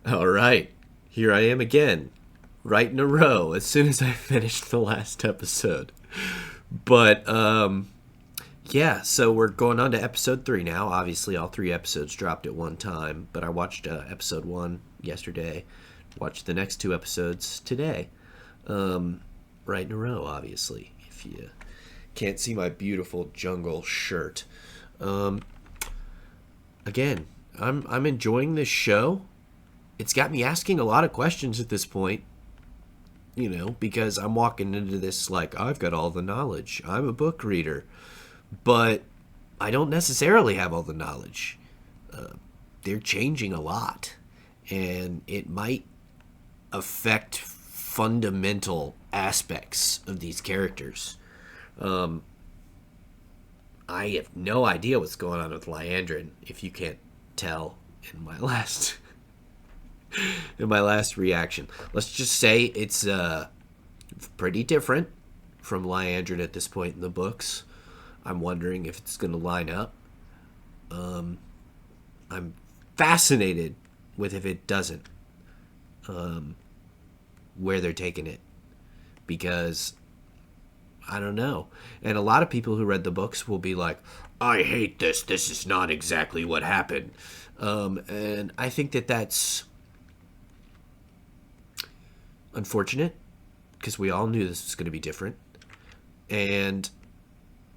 All right, here I am again, right in a row as soon as I finished the last episode. But, yeah, so we're going on to episode 3 now. Obviously, all 3 episodes dropped at one time, but I watched episode 1 yesterday, watched the next 2 episodes today. Right in a row, obviously, if you can't see my beautiful jungle shirt. Um, Again, I'm enjoying this show. It's got me asking a lot of questions at this point, because I'm walking into this like I've got all the knowledge. I'm a book reader, but I don't necessarily have all the knowledge. They're changing a lot, and it might affect fundamental aspects of these characters. I have no idea what's going on with Lyandrin, if you can't tell in my last reaction. Let's just say it's pretty different from Lyandrin at this point in the books. I'm wondering if it's going to line up. I'm fascinated with if it doesn't, where they're taking it, because I don't know. And a lot of people who read the books will be like, I hate this. This is not exactly what happened. And I think that that's unfortunate, because we all knew this was going to be different. And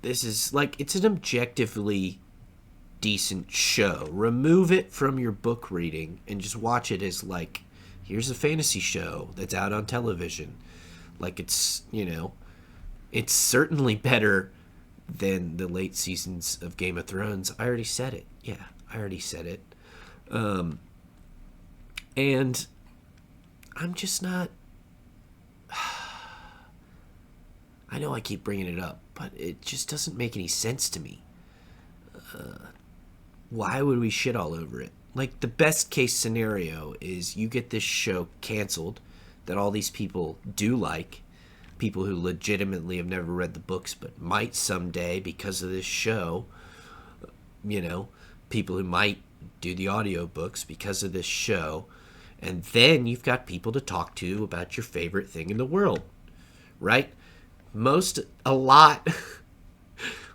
this is like, it's an objectively decent show. Remove it from your book reading and just watch it as like, here's a fantasy show that's out on television. Like it's certainly better than the late seasons of Game of Thrones. I already said it. Yeah, I already said it. And I'm just not. I know I keep bringing it up, but it just doesn't make any sense to me. Why would we shit all over it? Like, the best case scenario is you get this show canceled that all these people do like, people who legitimately have never read the books but might someday because of this show, people who might do the audiobooks because of this show, and then you've got people to talk to about your favorite thing in the world, right? Most a lot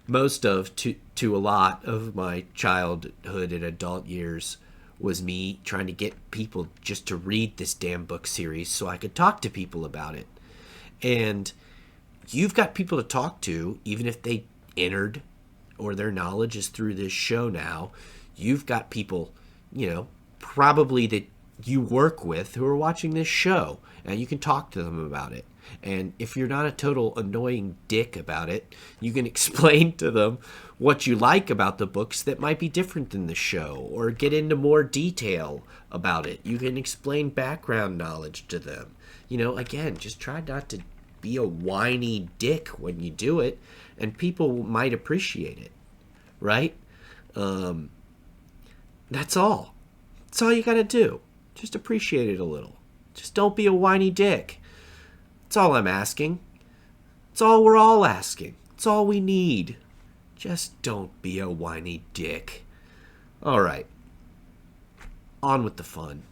to a lot of my childhood and adult years was me trying to get people just to read this damn book series so I could talk to people about it. And you've got people to talk to, even if they entered or their knowledge is through this show now. You've got people, probably that you work with who are watching this show, and you can talk to them about it. And if you're not a total annoying dick about it, you can explain to them what you like about the books that might be different than the show, or get into more detail about it. You can explain background knowledge to them. Again, just try not to be a whiny dick when you do it, and people might appreciate it, right? That's all. That's all you gotta do. Just appreciate it a little. Just don't be a whiny dick. That's all I'm asking. That's all we're all asking. That's all we need. Just don't be a whiny dick. All right. On with the fun.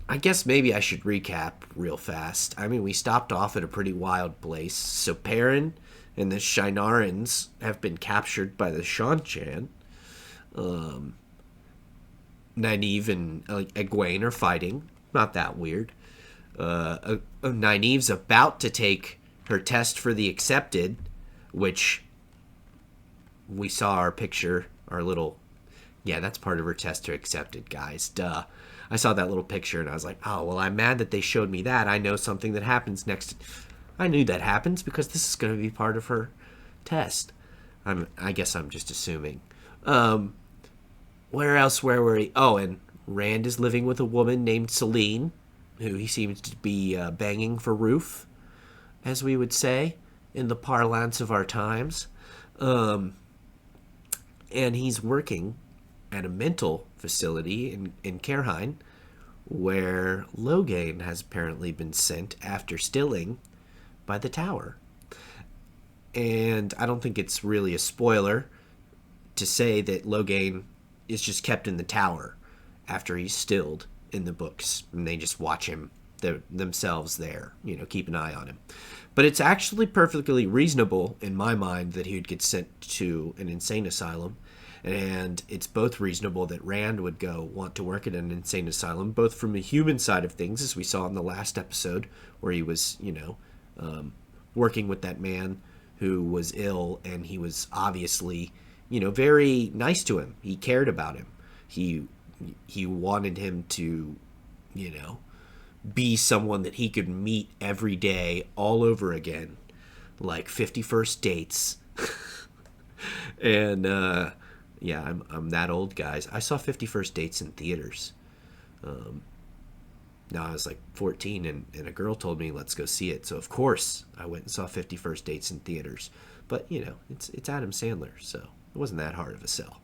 I guess maybe I should recap real fast. I mean, we stopped off at a pretty wild place. So Perrin and the Shinarans have been captured by the Seanchan. Nynaeve and Egwene are fighting. Not that weird. Nynaeve's about to take her test for the accepted, which we saw our picture, our little... Yeah, that's part of her test to accepted, guys. Duh. I saw that little picture and I was like, oh, well, I'm mad that they showed me that. I know something that happens next. I knew that happens because this is going to be part of her test. I guess I'm just assuming. Where were we? Oh, and Rand is living with a woman named Celine, who he seems to be banging for Roof, as we would say in the parlance of our times. And he's working at a mental facility in Cairhien, where Logain has apparently been sent after Stilling by the Tower. And I don't think it's really a spoiler to say that Logain is just kept in the tower after he's stilled in the books, and they just watch him themselves there, keep an eye on him. But it's actually perfectly reasonable in my mind that he would get sent to an insane asylum, and it's both reasonable that Rand would want to work at an insane asylum, both from the human side of things, as we saw in the last episode, where he was, working with that man who was ill, and he was obviously, very nice to him. He cared about him. He wanted him to, be someone that he could meet every day all over again, like 51st dates. And yeah, I'm that old, guys. I saw 51st Dates in theaters. Now I was like 14, and a girl told me, let's go see it. So of course I went and saw 51st Dates in theaters. But it's Adam Sandler, so it wasn't that hard of a sell.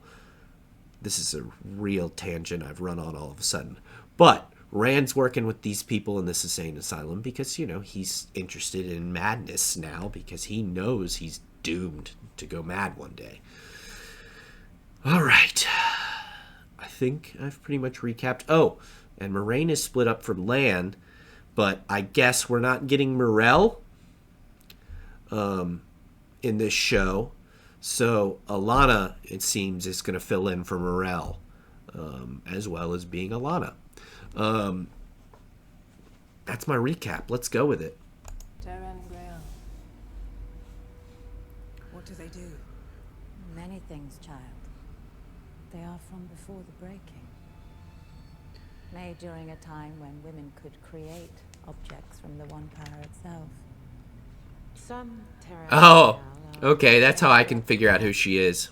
This is a real tangent I've run on all of a sudden. But Rand's working with these people in this insane asylum because, he's interested in madness now, because he knows he's doomed to go mad one day. All right. I think I've pretty much recapped. Oh, and Moraine is split up from Lan, but I guess we're not getting Morel in this show. So Alana, it seems, is going to fill in for Morel, as well as being Alana. That's my recap. Let's go with it. What do they do? Many things, child. They are from before the breaking. Made during a time when women could create objects from the One Power itself. Some Terran. Oh, okay. That's how I can figure out who she is.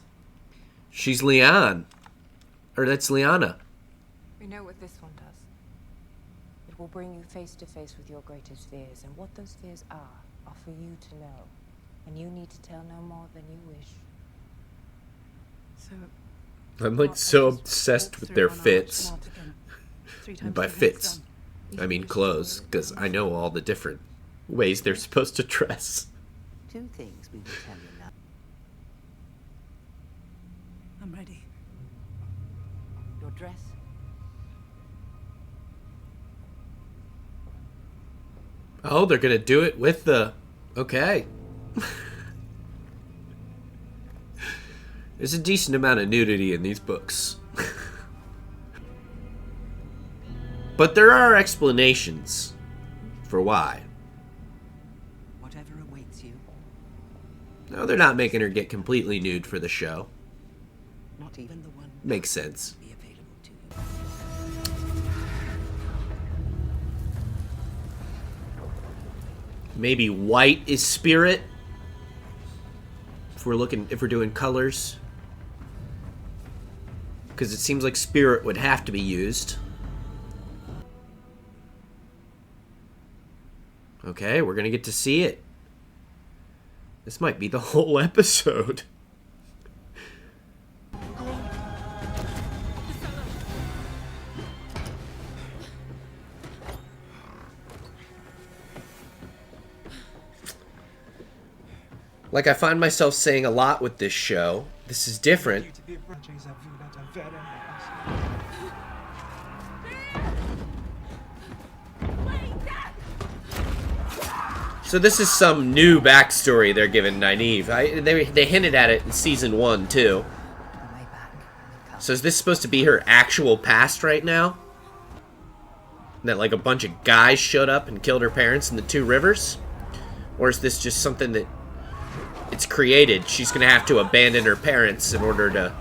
She's Leon. Or that's Liana. We know what this one does. It will bring you face to face with your greatest fears, and what those fears are for you to know. And you need to tell no more than you wish. So I'm like so obsessed with their fits. By fits, I mean clothes, because I know all the different ways they're supposed to dress. Two things we will tell you now. I'm ready. Your dress. Oh, they're going to do it with the... Okay. There's a decent amount of nudity in these books. But there are explanations for why. Whatever awaits you. No, they're not making her get completely nude for the show. Not even the one. Makes sense. Be available to you. Maybe white is spirit. If we're doing colors. Because it seems like spirit would have to be used. Okay, we're going to get to see it. This might be the whole episode. Like, I find myself saying a lot with this show. This is different. So this is some new backstory they're giving Nynaeve. They hinted at it in season 1 too. So is this supposed to be her actual past right now? That like a bunch of guys showed up and killed her parents in the Two Rivers? Or is this just something that it's created? She's gonna have to abandon her parents in order to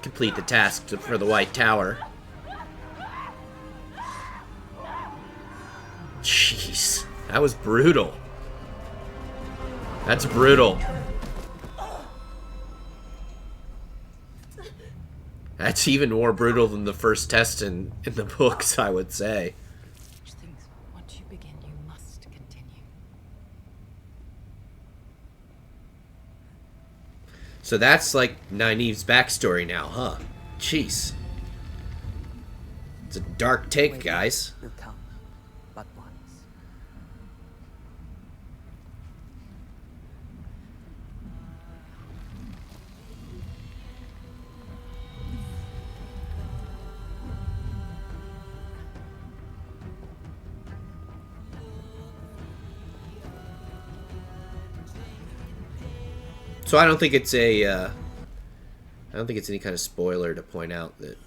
complete the task for the White Tower. Jeez, that was brutal. That's brutal. That's even more brutal than the first test in the books, I would say. Things, once you begin, you must continue. So that's like Nynaeve's backstory now, huh? Jeez. It's a dark take, guys. Will come, but once. So I don't think it's a, I don't think it's any kind of spoiler to point out that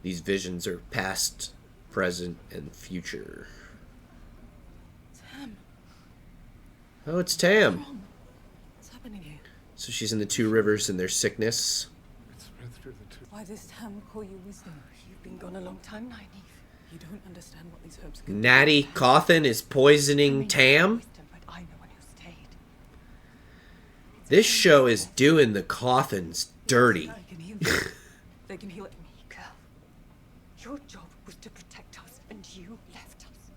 these visions are past, present, and future. Tam. Oh, it's Tam. What's happening here? So she's in the Two Rivers in their sickness. It spread through the two. Why does Tam call you wisdom? You've been gone a long time, Nynaeve. You don't understand what these herbs can do. Natty Cawthon is poisoning Tam. Wisdom, but I know one who stayed. This show is doing the Cawthons dirty. I can heal you. They can heal it. Me, girl. Your job was to protect us, and you left us.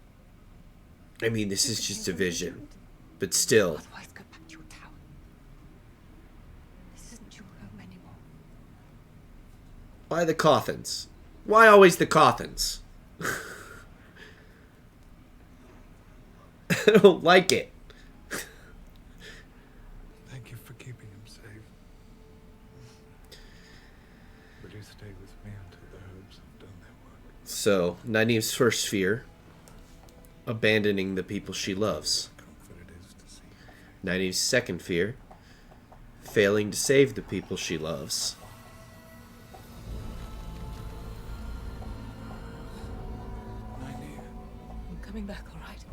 I mean, this is just a vision, but still. Otherwise, go back to your tower. This isn't your home anymore. Why the Cawthons? Why always the Cawthons? I don't like it. Thank you for keeping him safe. Will you stay with me until the herbs have done their work? So, Nynaeve's first fear, abandoning the people she loves. Comfort it is to see. Nynaeve's second fear, failing to save the people she loves. Nynaeve, I'm coming back, all right?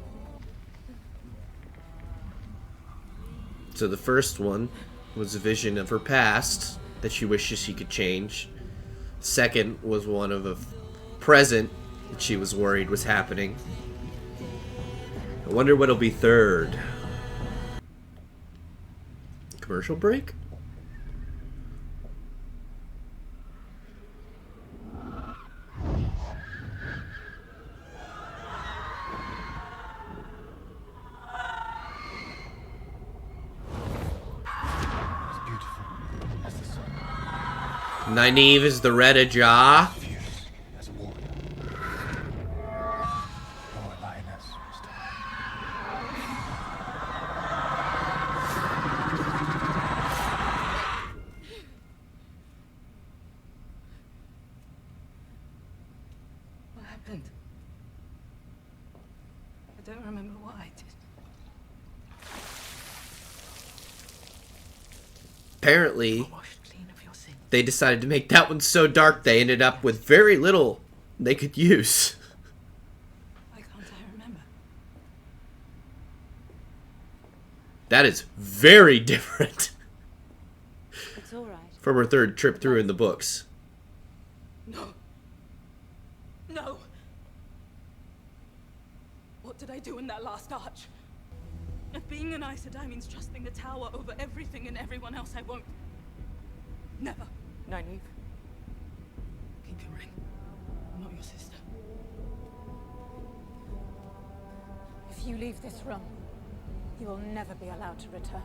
So the first one was a vision of her past that she wishes she could change. Second was one of a present that she was worried was happening. I wonder what'll be third. Commercial break? as beautiful as the sun, Nynaeve is the Red Ajah. fierce as a warrior. Our lioness was tired. What happened? I don't remember what I did. Apparently, Washed clean of your sin. they decided to make that one so dark they ended up with very little they could use. Why can't I remember? That is very different It's all right. from her third trip through in the books. No. No. What did I do in that last arch? If being an Aes Sedai means trusting the tower over everything and everyone else, I won't. Never. Nynaeve. Keep your ring. I'm not your sister. If you leave this room, you will never be allowed to return.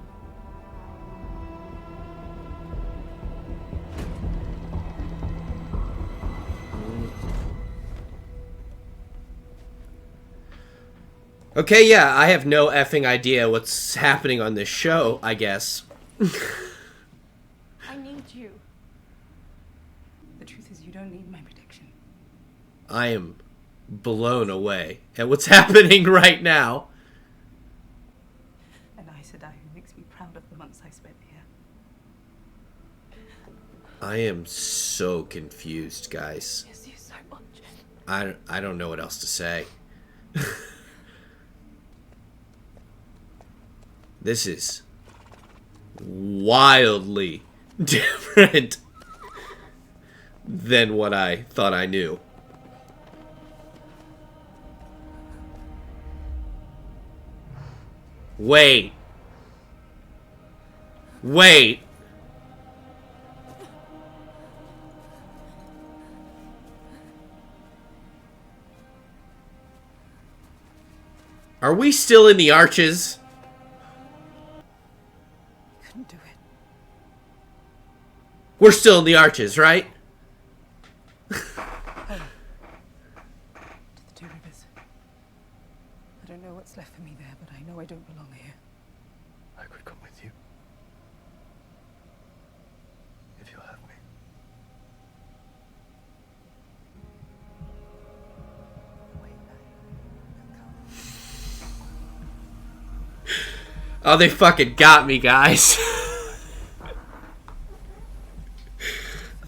Okay, yeah, I have no effing idea what's happening on this show, I guess. I need you. The truth is, you don't need my protection. I am blown away at what's happening right now. An Aes Sedai who makes me proud of the months I spent here. I am so confused, guys. Miss you so much. I don't know what else to say. This is wildly different than what I thought I knew. Wait. Wait. Are we still in the arches? Couldn't do it. We're still in the arches, right? To the Two Rivers. I don't know what's left for me there, but I know I don't belong here. I could come with you. If you'll have me. Wait, Oh, they fucking got me, guys.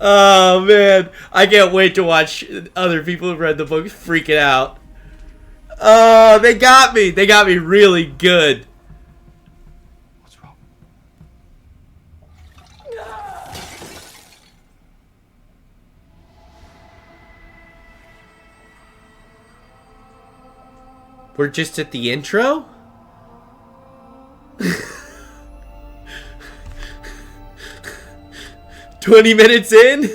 Oh, man. I can't wait to watch other people who've read the book freaking out. Oh, they got me. They got me really good. What's wrong? We're just at the intro? 20 minutes in?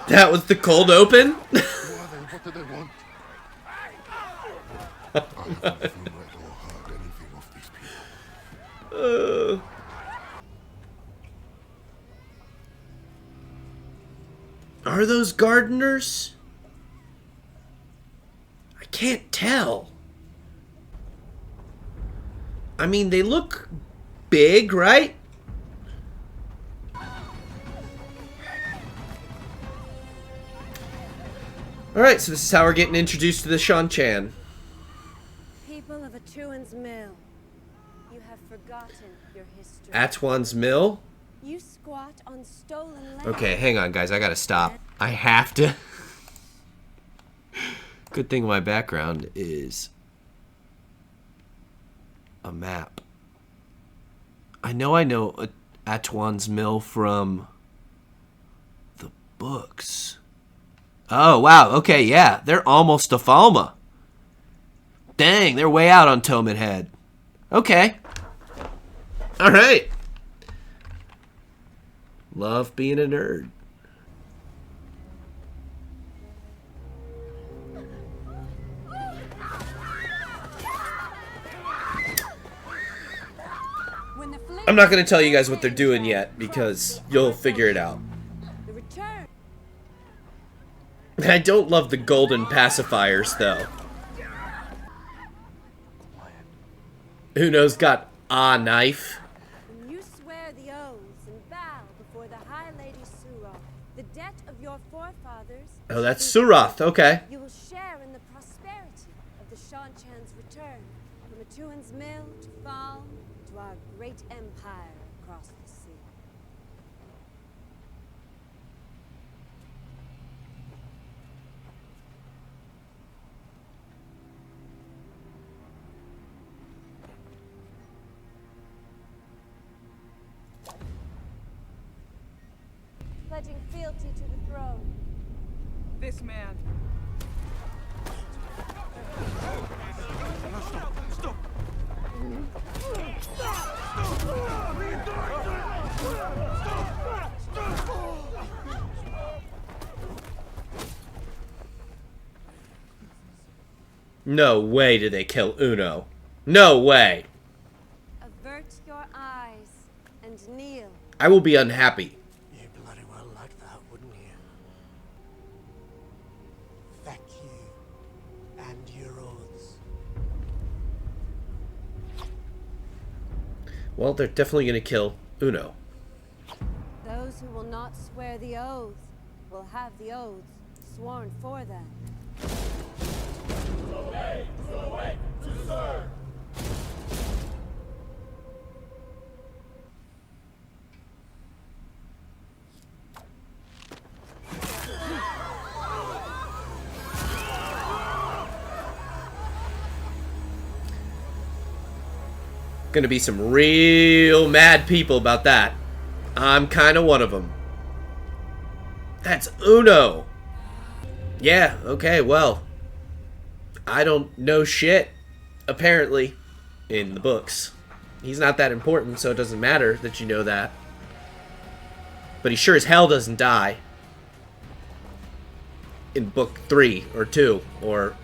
That was the cold open? What do they want? I haven't even read or heard anything of these people. Are those gardeners? I can't tell. I mean, they look big, right? Alright, so this is how we're getting introduced to the Seanchan. People of Atuan's Mill, you have forgotten your history. Atuan's Mill? You squat on stolen land. Okay, hang on, guys. I gotta stop. I have to. Good thing my background is a map. I know Atuan's Mill from the books. Oh, wow. Okay, yeah. They're almost to Falma. Dang, they're way out on Toman Head. Okay. Alright. Love being a nerd. I'm not going to tell you guys what they're doing yet, because you'll figure it out. The return. I don't love the golden pacifiers, though. Uno's got a knife. When you swear the oaths and bow before the High Lady Suroth, the debt of your forefathers... Oh, that's Suroth. Okay. You will share in the prosperity of the Seanchan's return, from Atuan's Mill to Falm to our great empire across the sea. Pledging fealty to the throne. This man. No way did they kill Uno. No way. Avert your eyes and kneel. I will be unhappy. You bloody well like that, wouldn't you? Thank you. And your oaths. Well, they're definitely going to kill Uno. Those who will not swear the oaths will have the oaths sworn for them. Gonna be some real mad people about that. I'm kind of one of them. That's Uno. Yeah, okay, well. I don't know shit, apparently, in the books. He's not that important, so it doesn't matter that you know that. But he sure as hell doesn't die. In book 3 or 2 or...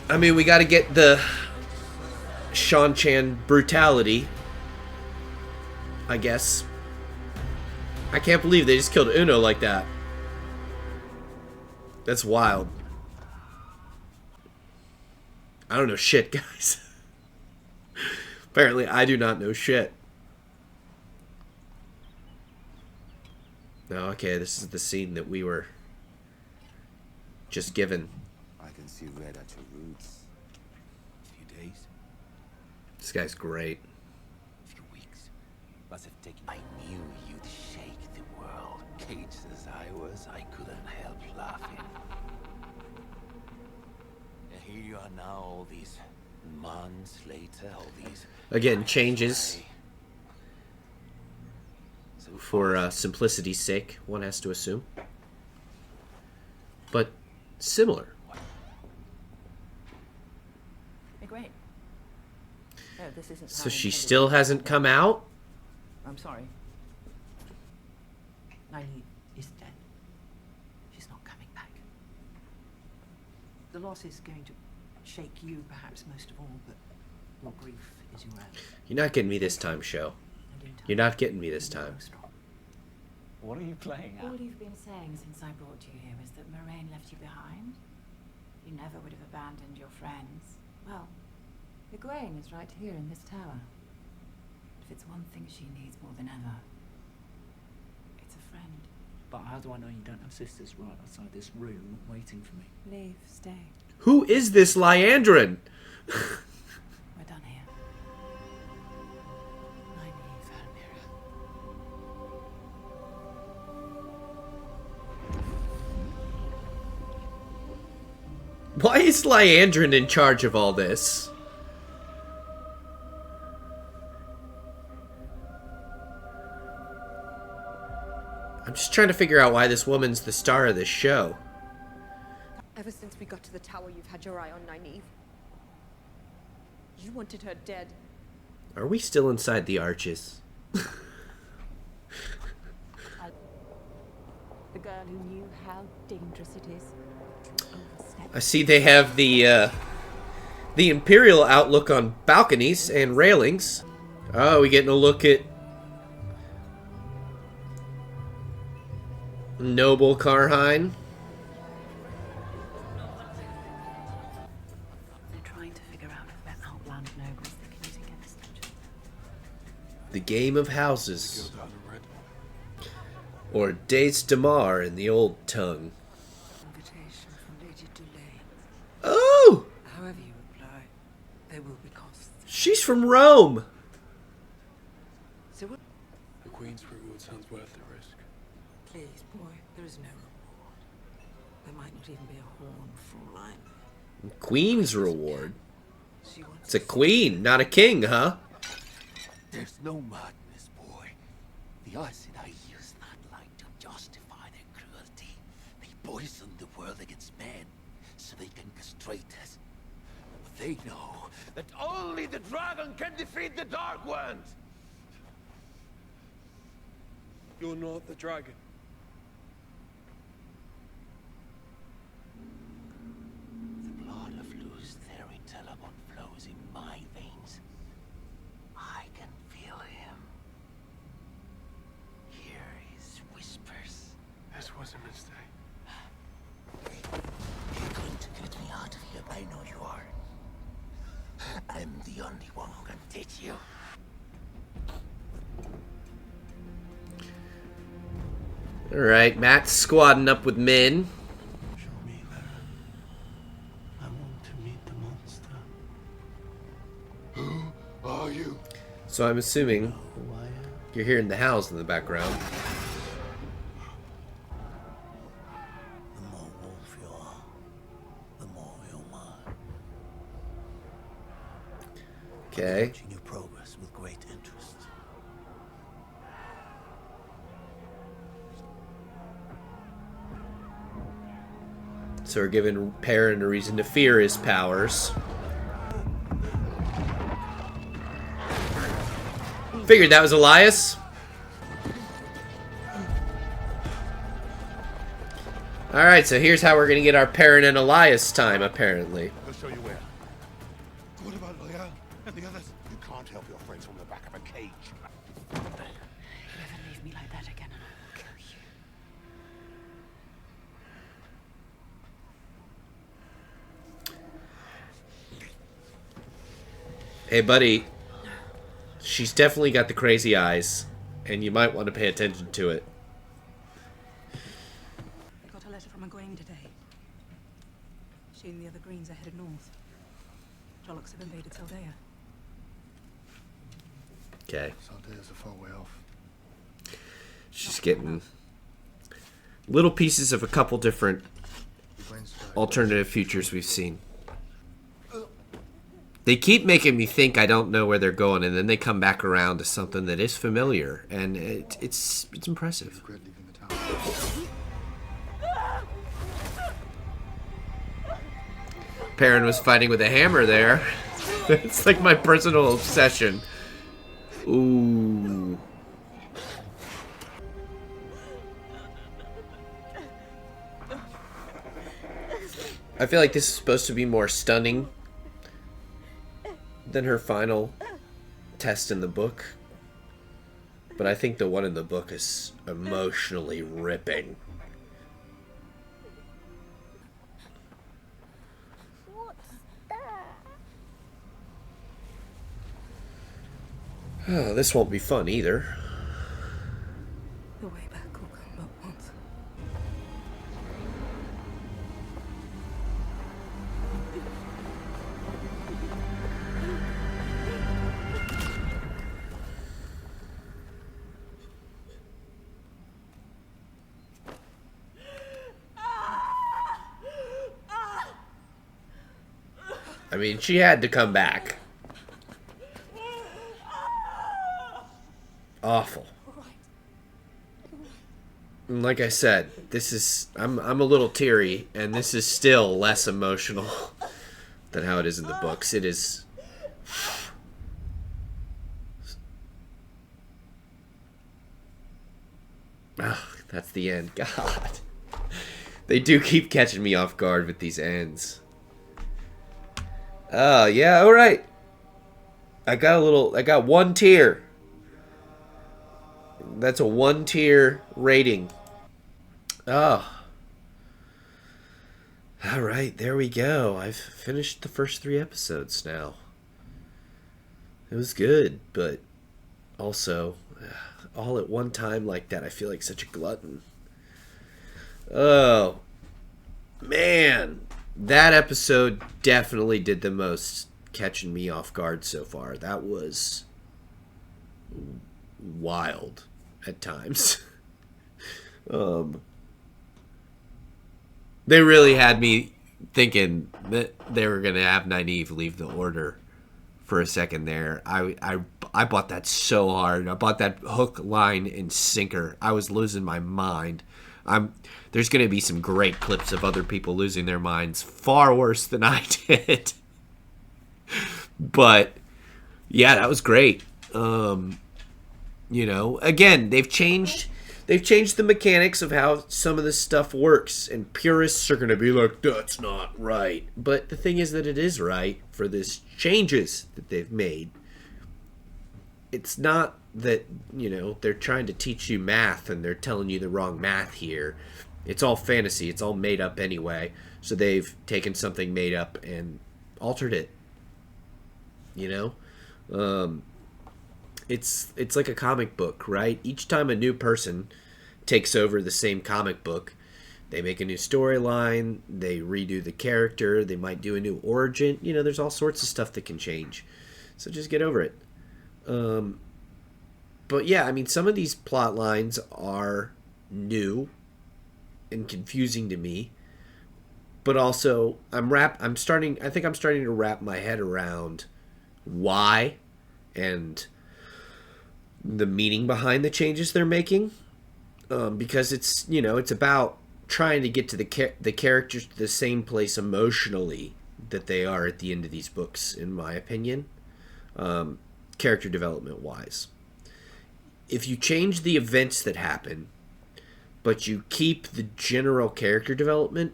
I mean, we gotta get the Seanchan brutality, I guess. I can't believe they just killed Uno like that. That's wild. I don't know shit, guys. Apparently, I do not know shit. No, okay, this is the scene that we were just given. I can see red at your roots. A few days, This guy's great. a few weeks. Must have taken. I knew you'd shake the world. Caged as I was, I couldn't help laughing. And here you are now, all these months later, all these. Again, changes for simplicity's sake, one has to assume. But similar. Great. No, this isn't So she still hasn't come out? I'm sorry. Nynaeve is dead. She's not coming back. The loss is going to shake you perhaps most of all, but your grief is your own. You're not getting me this time, show. You're not getting me this time. What are you playing at? All you've been saying since I brought you here was that Moraine left you behind. You never would have abandoned your friends. Well, Egwene is right here in this tower. If it's one thing she needs more than ever, it's a friend. But how do I know you don't have sisters right outside this room waiting for me? Leave, stay. Who is this Lyandrin? We're done here. Nynaeve, Almira. Why is Lyandrin in charge of all this? I'm just trying to figure out why this woman's the star of this show. Ever since we got to the tower, you've had your eye on Nynaeve. You wanted her dead. Are we still inside the arches? The girl who knew how dangerous it is to overstep. I see they have the Imperial outlook on balconies and railings. Oh, we getting a look at Noble Cairhien. They're trying to figure out if they're outland nobles they can use against them. The Game of Houses. Go down and read. Or Dates de Mar in the old tongue. Invitation from Lady Delaine. Oh! However you reply, there will be costs. She's from Rome! So what? The Queen's reward sounds worth the risk. Please, boy, there is no reward. There might not even be a horn from line. Queen's reward. She wants It's a queen, not a king, huh? There's no madness, boy. The acid I use not like to justify their cruelty. They poison the world against men, so they can castrate us. They know that only the dragon can defeat the Dark Ones. You're not the dragon. The blood of Luz Therin flows in my veins. I can feel him. Hear his whispers. This was a mistake. You're going to get me out of here. I know you are. I'm the only one who can teach you. Alright, Matt's squadding up with men. Show me there. I want to meet the monster. Who are you? So I'm assuming Who I am. you're hearing the howls in the background. The more wolf you are, the more you're mine. Okay. Watching your progress with great interest. So we're giving Perrin a reason to fear his powers. Figured that was Elias. Alright, so here's how we're gonna get our Perrin and Elias time, apparently. I'll show you where. What about Loyal and the others? You can't help your friends from the back of a cage. You ever leave me like that again and I will kill you. Hey, buddy. She's definitely got the crazy eyes, and you might want to pay attention to it. I got a letter from Egwene today. She and the other Greens are headed north. Trollocs have invaded Saldea. Okay. Saldea's a far way off. She's getting little pieces of a couple different alternative futures we've seen. They keep making me think I don't know where they're going, and then they come back around to something that is familiar, and it's impressive. Perrin was fighting with a hammer there. It's like my personal obsession. Ooh. I feel like this is supposed to be more stunning than her final test in the book. But I think the one in the book is emotionally ripping. Oh, this won't be fun either. The way back will come but once. I mean, she had to come back. Awful. And like I said, this is I'm a little teary, and this is still less emotional than how it is in the books. It is. Oh, that's the end. God, they do keep catching me off guard with these ends. Oh yeah, all right. I got one tear. That's a 1-tier rating. Oh. Alright, there we go. I've finished the first 3 episodes now. It was good, but also, all at one time like that, I feel like such a glutton. Oh. Man. That episode definitely did the most catching me off guard so far. That was wild. At times. They really had me thinking that they were going to have Nynaeve leave the Order for a second there. I bought that so hard. I bought that hook, line, and sinker. I was losing my mind. There's going to be some great clips of other people losing their minds far worse than I did. But, yeah, that was great. You know, again, they've changed the mechanics of how some of this stuff works, and purists are going to be like, that's not right. But the thing is that it is right for this changes that they've made. It's not that, you know, they're trying to teach you math and they're telling you the wrong math here. It's all fantasy. It's all made up anyway. So they've taken something made up and altered it. You know? It's like a comic book, right? Each time a new person takes over the same comic book, they make a new storyline, they redo the character, they might do a new origin. You know, there's all sorts of stuff that can change. So just get over it. But yeah, I mean, some of these plot lines are new and confusing to me. But also, I think I'm starting to wrap my head around why and the meaning behind the changes they're making, because it's, you know, it's about trying to get to the characters to the same place emotionally that they are at the end of these books, in my opinion, character development wise. If you change the events that happen, but you keep the general character development,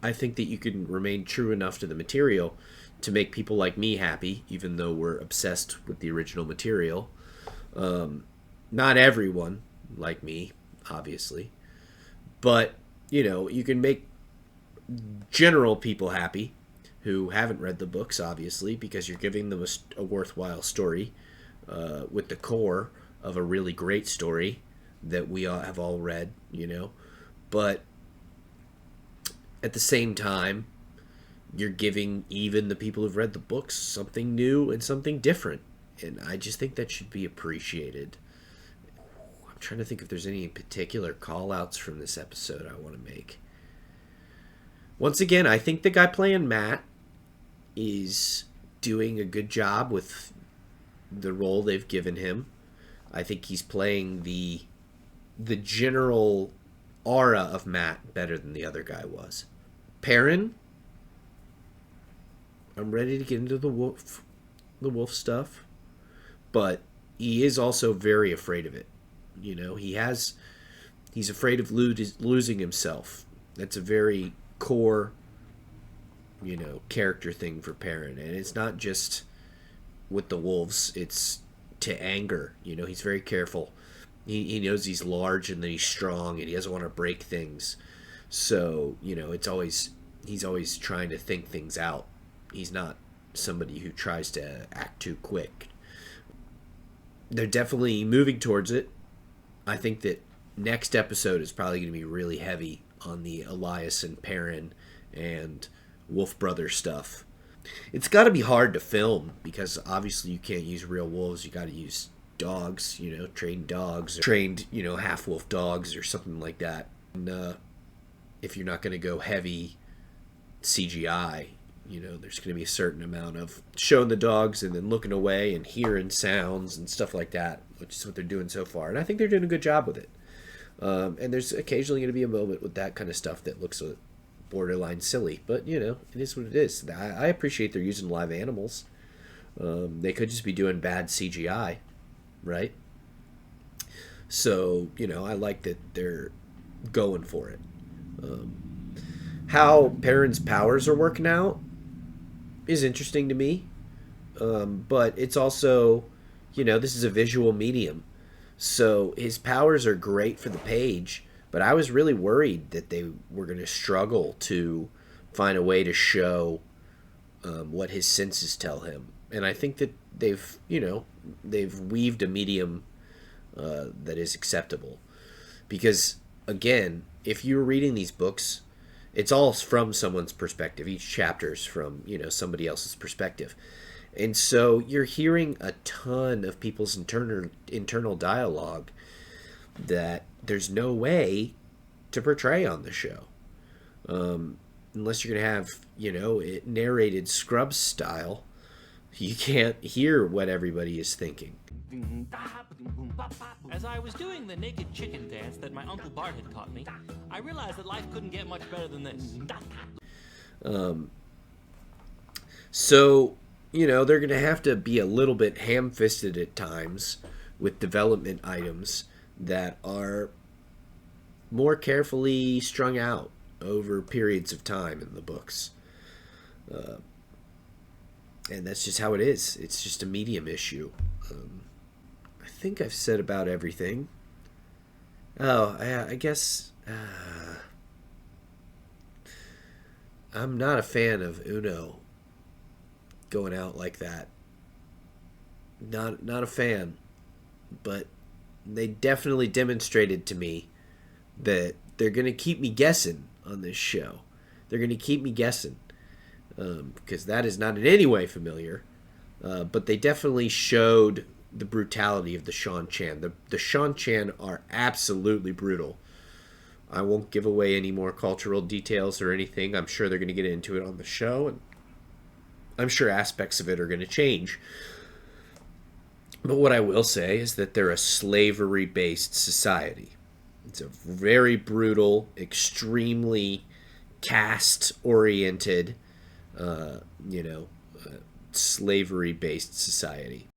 I think that you can remain true enough to the material to make people like me happy, even though we're obsessed with the original material. Not everyone like me, obviously, but, you know, you can make general people happy who haven't read the books, obviously, because you're giving them a worthwhile story with the core of a really great story that we all have all read, you know. But at the same time, you're giving even the people who've read the books something new and something different. And I just think that should be appreciated. I'm trying to think if there's any particular call-outs from this episode I want to make. Once again, I think the guy playing Matt is doing a good job with the role they've given him. I think he's playing the general aura of Matt better than the other guy was. Perrin, I'm ready to get into the wolf stuff, but he is also very afraid of it. You know, he's afraid of losing himself. That's a very core, you know, character thing for Perrin, and it's not just with the wolves, it's to anger. You know, he's very careful. He knows he's large and that he's strong and he doesn't want to break things. So, you know, he's always trying to think things out. He's not somebody who tries to act too quick. They're definitely moving towards it. I think that next episode is probably going to be really heavy on the Elias and Perrin and Wolf Brother stuff. It's got to be hard to film because obviously you can't use real wolves. You got to use dogs, you know, trained dogs, or trained, you know, half-wolf dogs or something like that. And if you're not going to go heavy CGI, you know, there's going to be a certain amount of showing the dogs and then looking away and hearing sounds and stuff like that, which is what they're doing so far. And I think they're doing a good job with it. And there's occasionally going to be a moment with that kind of stuff that looks borderline silly. But, you know, it is what it is. I appreciate they're using live animals. They could just be doing bad CGI, right? So, you know, I like that they're going for it. How Perrin's powers are working out is interesting to me. But it's also, you know, this is a visual medium. So his powers are great for the page, but I was really worried that they were going to struggle to find a way to show what his senses tell him. And I think that they've weaved a medium that is acceptable. Because, again, if you're reading these books, it's all from someone's perspective. Each chapter is from, you know, somebody else's perspective. And so you're hearing a ton of people's internal dialogue that there's no way to portray on the show. Unless you're going to have, you know, it narrated Scrubs style, you can't hear what everybody is thinking. As I was doing the naked chicken dance that my Uncle Bart had taught me, I realized that life couldn't get much better than this. So, you know, they're going to have to be a little bit ham-fisted at times with development items that are more carefully strung out over periods of time in the books. And that's just how it is. It's just a medium issue. I think I've said about everything. Oh, I guess I'm not a fan of Uno going out like that. Not a fan. But they definitely demonstrated to me that they're going to keep me guessing on this show. They're going to keep me guessing. Because that is not in any way familiar. But they definitely showed the brutality of the Seanchan. The Seanchan are absolutely brutal. I won't give away any more cultural details or anything. I'm sure they're going to get into it on the show, and I'm sure aspects of it are going to change. But what I will say is that they're a slavery-based society. It's a very brutal, extremely caste-oriented, slavery-based society.